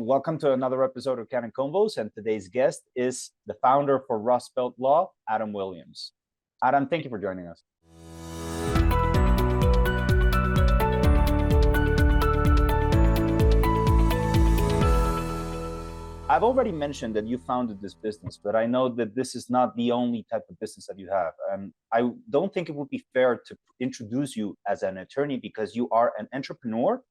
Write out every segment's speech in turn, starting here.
welcome to another episode of Candid Convos, and today's guest is the founder for Rust Belt Law, Adam Williams. Adam, thank you for joining us. I've already mentioned that you founded this business, but I know that this is not the only type of business that you have. And I don't think it would be fair to introduce you as an attorney because you are an entrepreneur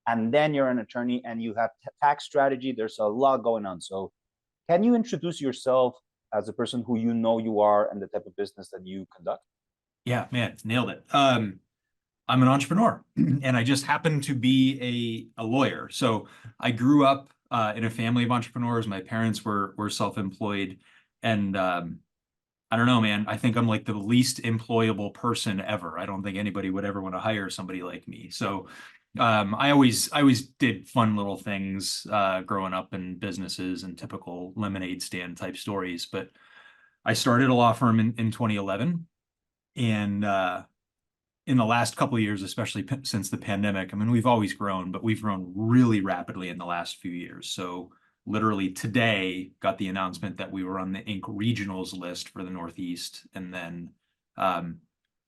and then you're an attorney and you have tax strategy. There's a lot going on. So can you introduce yourself as a person who you know you are and the type of business that you conduct? Yeah, man, nailed it. I'm an entrepreneur and I just happen to be a lawyer. So I grew up in a family of entrepreneurs. My parents were self-employed, and I don't know, man, I think I'm like the least employable person ever. I don't think anybody would ever want to hire somebody like me. So I always did fun little things growing up in businesses and typical lemonade stand type stories. But I started a law firm in 2011, and in the last couple of years, especially since the pandemic, I mean, we've always grown, but we've grown really rapidly in the last few years. So literally today got the announcement that we were on the Inc. regionals list for the Northeast. And then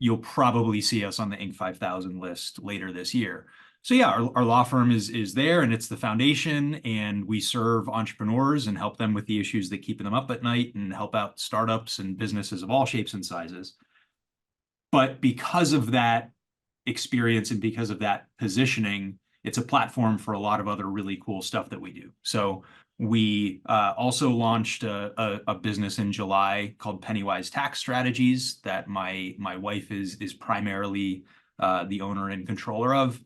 you'll probably see us on the Inc. 5000 list later this year. So yeah, our law firm is there, and it's the foundation, and we serve entrepreneurs and help them with the issues that keep them up at night and help out startups and businesses of all shapes and sizes. But because of that experience and because of that positioning, it's a platform for a lot of other really cool stuff that we do. So we also launched a business in July called Pennywise Tax Strategies that my wife is primarily the owner and controller of.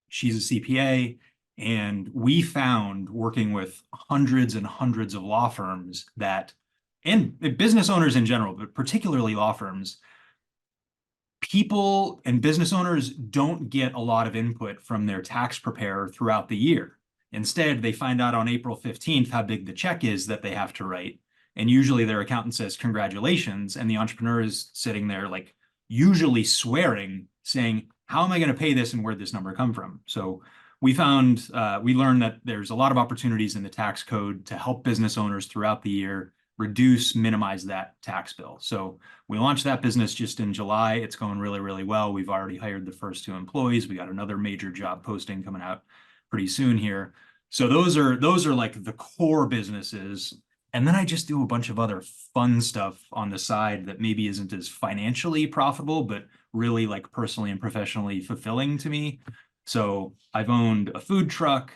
She's a CPA, and we found, working with hundreds and hundreds of law firms and business owners in general, but particularly law firms, people and business owners don't get a lot of input from their tax preparer throughout the year. Instead, they find out on April 15th how big the check is that they have to write. And usually their accountant says, congratulations. And the entrepreneur is sitting there, like, usually swearing, saying, how am I going to pay this and where'd this number come from? So we learned that there's a lot of opportunities in the tax code to help business owners throughout the year minimize that tax bill. So we launched that business just in July. It's going really, really well. We've already hired the first 2 employees. We got another major job posting coming out pretty soon here. So those are like the core businesses. And then I just do a bunch of other fun stuff on the side that maybe isn't as financially profitable, but really like personally and professionally fulfilling to me. So I've owned a food truck.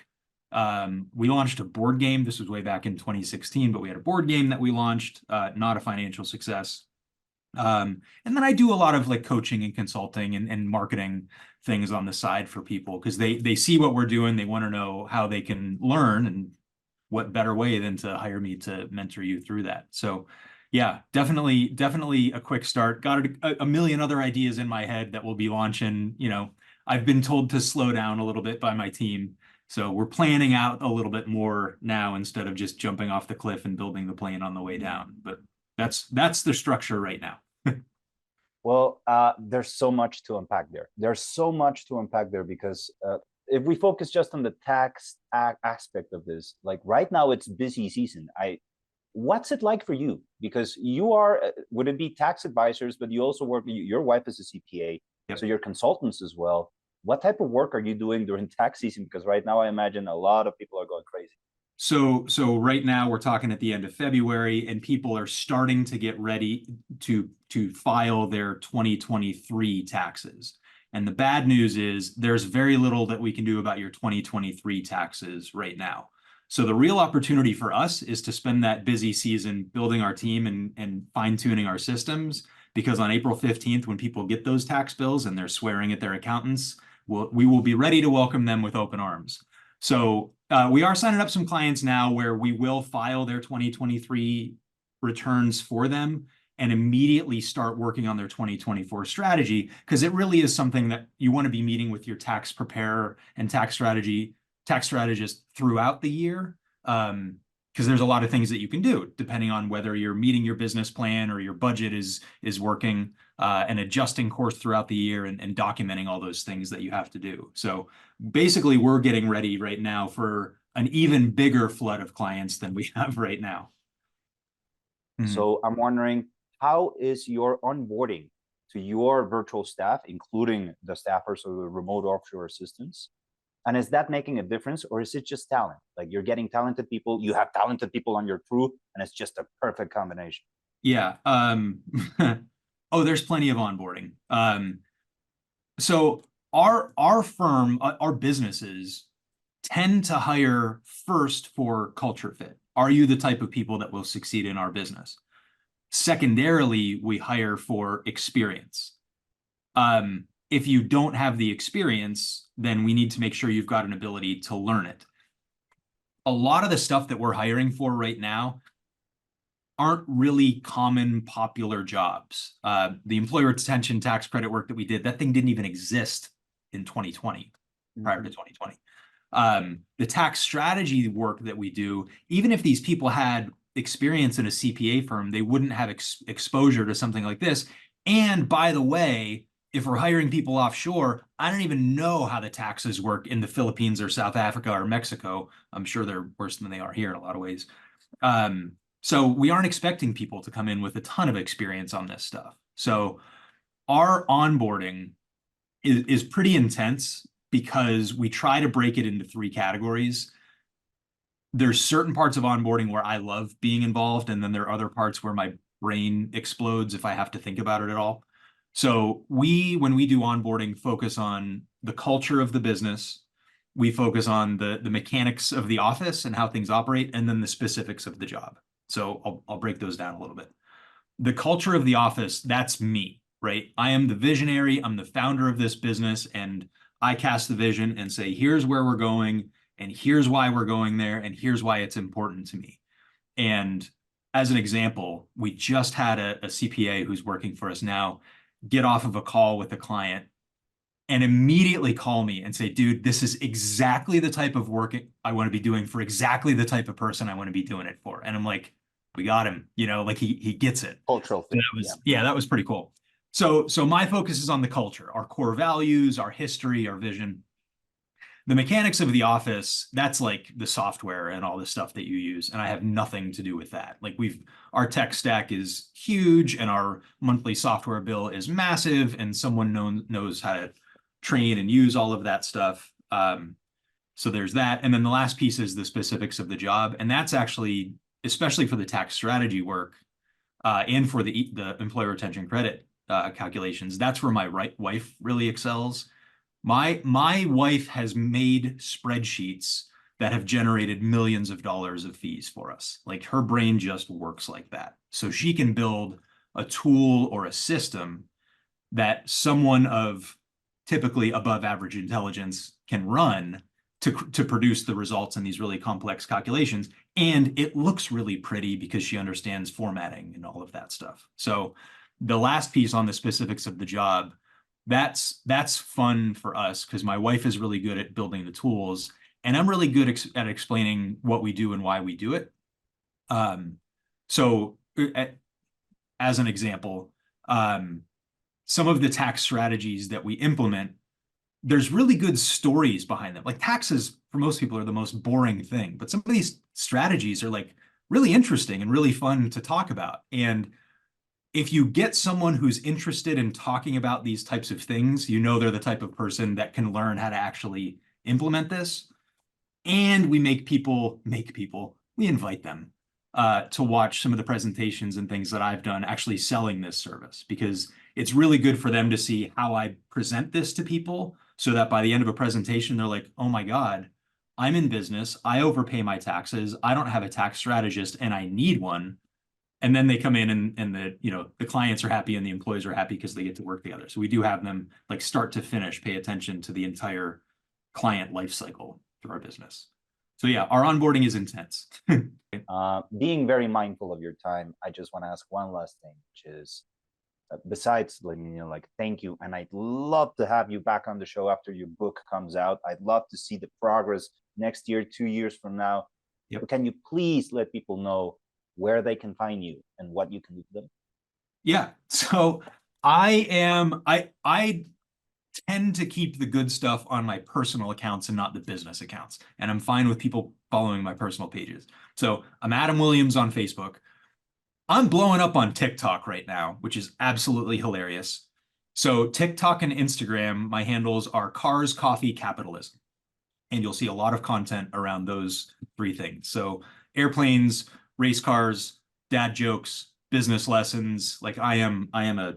We launched a board game. This was way back in 2016, but we had a board game that we launched, not a financial success. And then I do a lot of like coaching and consulting and marketing things on the side for people because they see what we're doing. They want to know how they can learn, and what better way than to hire me to mentor you through that. So yeah, definitely a quick start. Got a million other ideas in my head that we'll be launching. You know, I've been told to slow down a little bit by my team. So we're planning out a little bit more now instead of just jumping off the cliff and building the plane on the way down. But that's the structure right now. Well, there's so much to unpack there. There's so much to unpack there because if we focus just on the tax aspect of this, like right now it's busy season. What's it like for you? Because you are, would it be tax advisors, but you also work, your wife is a CPA, yep. So you're consultants as well. What type of work are you doing during tax season? Because right now I imagine a lot of people are going crazy. So right now we're talking at the end of February, and people are starting to get ready to file their 2023 taxes. And the bad news is there's very little that we can do about your 2023 taxes right now. So the real opportunity for us is to spend that busy season building our team and fine-tuning our systems, because on April 15th, when people get those tax bills and they're swearing at their accountants, we will be ready to welcome them with open arms. So we are signing up some clients now where we will file their 2023 returns for them and immediately start working on their 2024 strategy, because it really is something that you want to be meeting with your tax preparer and tax strategist throughout the year. Because there's a lot of things that you can do depending on whether you're meeting your business plan or your budget is working, and adjusting course throughout the year and documenting all those things that you have to do. So basically we're getting ready right now for an even bigger flood of clients than we have right now. So I'm wondering, how is your onboarding to your virtual staff, including the staffers or the remote offshore assistants? And is that making a difference, or is it just talent? Like, you're getting talented people, you have talented people on your crew, and it's just a perfect combination. Yeah. Oh, there's plenty of onboarding. So our firm, our businesses tend to hire first for culture fit. Are you the type of people that will succeed in our business? Secondarily, we hire for experience. If you don't have the experience, then we need to make sure you've got an ability to learn it. A lot of the stuff that we're hiring for right now aren't really common, popular jobs. The employer retention tax credit work that we did, that thing didn't even exist in 2020, prior to 2020. The tax strategy work that we do, even if these people had experience in a CPA firm, they wouldn't have exposure to something like this. And by the way, if we're hiring people offshore, I don't even know how the taxes work in the Philippines or South Africa or Mexico. I'm sure they're worse than they are here in a lot of ways. So we aren't expecting people to come in with a ton of experience on this stuff. So our onboarding is pretty intense because we try to break it into 3 categories. There's certain parts of onboarding where I love being involved, and then there are other parts where my brain explodes if I have to think about it at all. So when we do onboarding, focus on the culture of the business. We focus on the mechanics of the office and how things operate, and then the specifics of the job. So I'll break those down a little bit. The culture of the office, that's me, right? I am the visionary. I'm the founder of this business, and I cast the vision and say, here's where we're going, and here's why we're going there, and here's why it's important to me. And as an example, we just had a CPA who's working for us now get off of a call with a client and immediately call me and say, dude, this is exactly the type of work I want to be doing for exactly the type of person I want to be doing it for. And I'm like, we got him, like he gets it. Cultural fit. That was pretty cool. So my focus is on the culture, our core values, our history, our vision. The mechanics of the office, that's like the software and all the stuff that you use. And I have nothing to do with that. Like our tech stack is huge and our monthly software bill is massive, and someone knows how to train and use all of that stuff. So there's that. And then the last piece is the specifics of the job. And that's actually, especially for the tax strategy work and for the employer retention credit calculations, that's where my wife really excels. My wife has made spreadsheets that have generated millions of dollars of fees for us. Like, her brain just works like that. So she can build a tool or a system that someone of typically above average intelligence can run to produce the results in these really complex calculations. And it looks really pretty because she understands formatting and all of that stuff. So the last piece on the specifics of the job, that's fun for us because my wife is really good at building the tools, and I'm really good at explaining what we do and why we do it. So as an example, some of the tax strategies that we implement, there's really good stories behind them. Like, taxes for most people are the most boring thing, but some of these strategies are like really interesting and really fun to talk about. And if you get someone who's interested in talking about these types of things, they're the type of person that can learn how to actually implement this. And we we invite them to watch some of the presentations and things that I've done actually selling this service, because it's really good for them to see how I present this to people, so that by the end of a presentation, they're like, oh my God, I'm in business. I overpay my taxes. I don't have a tax strategist and I need one. And then they come in and the clients are happy and the employees are happy because they get to work together. So we do have them, like, start to finish, pay attention to the entire client life cycle through our business. So yeah, our onboarding is intense. Being very mindful of your time, I just want to ask one last thing, which is, besides, thank you, and I'd love to have you back on the show after your book comes out. I'd love to see the progress next year, 2 years from now. Yep. But can you please let people know where they can find you and what you can do for them? Yeah. So I tend to keep the good stuff on my personal accounts and not the business accounts. And I'm fine with people following my personal pages. So I'm Adam Williams on Facebook. I'm blowing up on TikTok right now, which is absolutely hilarious. So TikTok and Instagram, my handles are Cars, Coffee, Capitalism. And you'll see a lot of content around those three things. So airplanes, race cars, dad jokes, business lessons. Like I am a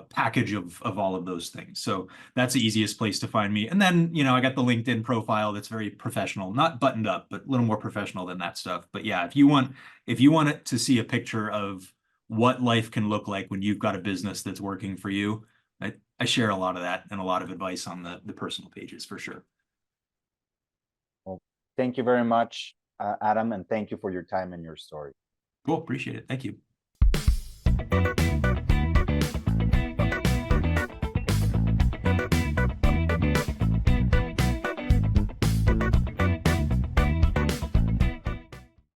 package of all of those things. So that's the easiest place to find me. And then, you know, I got the LinkedIn profile that's very professional, not buttoned up, but a little more professional than that stuff. But yeah, if you want it to see a picture of what life can look like when you've got a business that's working for you, I share a lot of that and a lot of advice on the personal pages for sure. Well, thank you very much, Adam, and thank you for your time and your story. Cool. Appreciate it. Thank you.